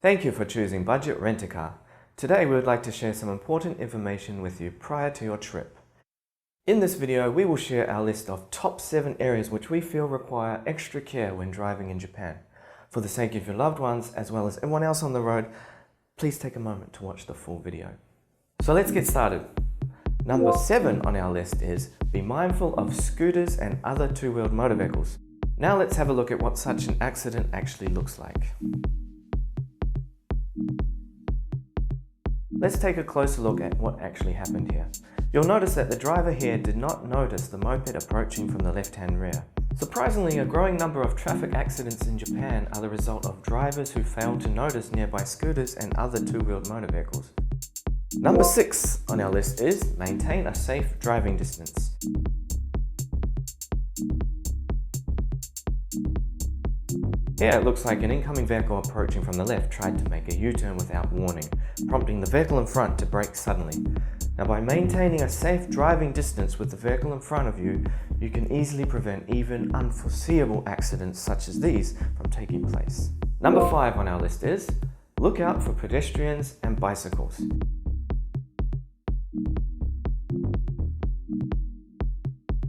Thank you for choosing Budget Rent-A-Car. Today we would like to share some important information with you prior to your trip. In this video, we will share our list of top 7 areas which we feel require extra care when driving in Japan. For the sake of your loved ones as well as everyone else on the road, please take a moment to watch the full video. So let's get started. Number 7 on our list is be mindful of scooters and other two-wheeled motor vehicles. Now let's have a look at what such an accident actually looks like. Let's take a closer look at what actually happened here. You'll notice that the driver here did not notice the moped approaching from the left-hand rear. Surprisingly, a growing number of traffic accidents in Japan are the result of drivers who fail to notice nearby scooters and other two-wheeled motor vehicles. Number 6 on our list is maintain a safe driving distance. Here it looks like an incoming vehicle approaching from the left tried to make a U-turn without warning, prompting the vehicle in front to brake suddenly. Now by maintaining a safe driving distance with the vehicle in front of you, you can easily prevent even unforeseeable accidents such as these from taking place. Number 5 on our list is look out for pedestrians and bicycles.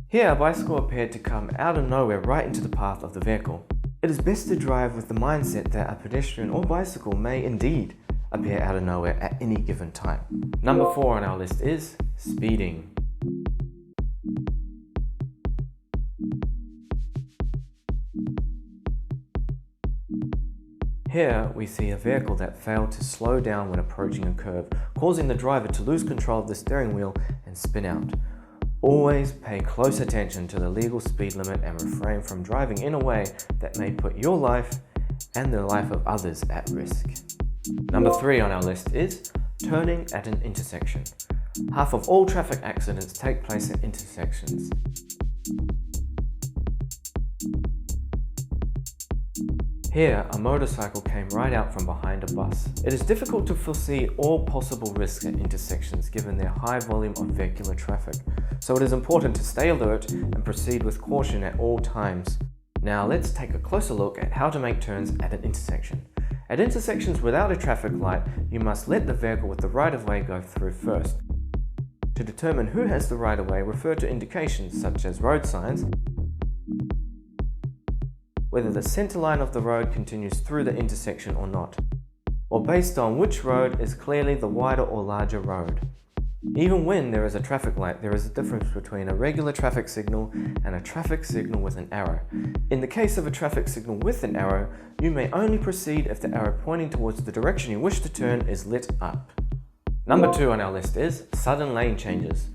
Here a bicycle appeared to come out of nowhere right into the path of the vehicle. It is best to drive with the mindset that a pedestrian or bicycle may indeed appear out of nowhere at any given time. Number 4 on our list is speeding. Here we see a vehicle that failed to slow down when approaching a curve, causing the driver to lose control of the steering wheel and spin out. Always pay close attention to the legal speed limit and refrain from driving in a way that may put your life and the life of others at risk. Number 3 on our list is turning at an intersection. Half of all traffic accidents take place at intersections. Here, a motorcycle came right out from behind a bus. It is difficult to foresee all possible risks at intersections given their high volume of vehicular traffic, so it is important to stay alert and proceed with caution at all times. Now let's take a closer look at how to make turns at an intersection. At intersections without a traffic light, you must let the vehicle with the right-of-way go through first. To determine who has the right-of-way, refer to indications such as road signs, whether the center line of the road continues through the intersection or not, or based on which road is clearly the wider or larger road. Even when there is a traffic light, there is a difference between a regular traffic signal and a traffic signal with an arrow. In the case of a traffic signal with an arrow, you may only proceed if the arrow pointing towards the direction you wish to turn is lit up. Number 2 on our list is sudden lane changes.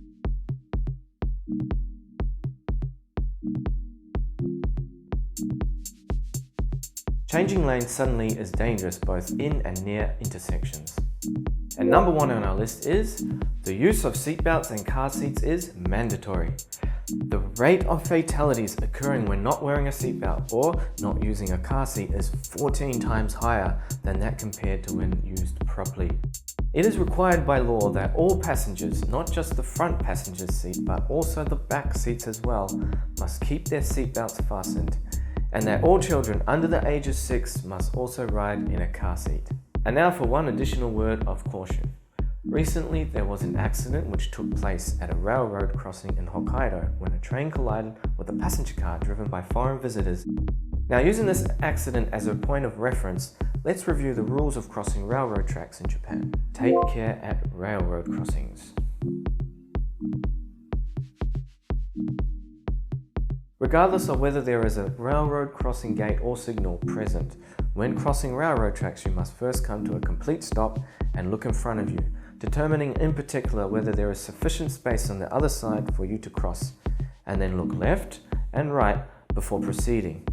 Changing lanes suddenly is dangerous both in and near intersections. And number 1 on our list is the use of seatbelts and car seats is mandatory. The rate of fatalities occurring when not wearing a seatbelt or not using a car seat is 14 times higher than that compared to when used properly. It is required by law that all passengers, not just the front passenger's seat but also the back seats as well, must keep their seatbelts fastened, and that all children under the age of 6 must also ride in a car seat. And now for one additional word of caution. Recently there was an accident which took place at a railroad crossing in Hokkaido when a train collided with a passenger car driven by foreign visitors. Now using this accident as a point of reference, let's review the rules of crossing railroad tracks in Japan. Take care at railroad crossings. Regardless of whether there is a railroad crossing gate or signal present, when crossing railroad tracks you must first come to a complete stop and look in front of you, determining in particular whether there is sufficient space on the other side for you to cross, and then look left and right before proceeding.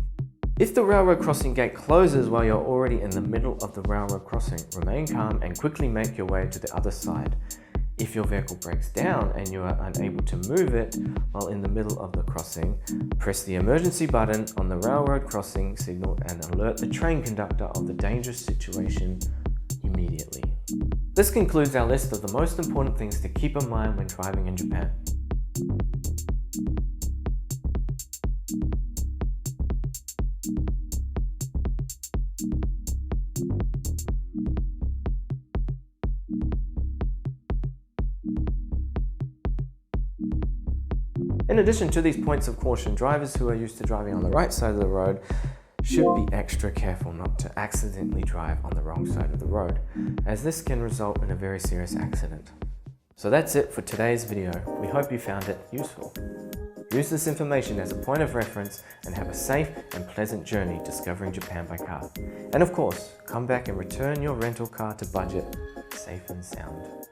If the railroad crossing gate closes while you're already in the middle of the railroad crossing, remain calm and quickly make your way to the other side. If your vehicle breaks down and you are unable to move it while in the middle of the crossing, press the emergency button on the railroad crossing signal and alert the train conductor of the dangerous situation immediately. This concludes our list of the most important things to keep in mind when driving in Japan. In addition to these points of caution, drivers who are used to driving on the right side of the road should be extra careful not to accidentally drive on the wrong side of the road, as this can result in a very serious accident. So that's it for today's video. We hope you found it useful. Use this information as a point of reference and have a safe and pleasant journey discovering Japan by car. And of course, come back and return your rental car to budget safe and sound.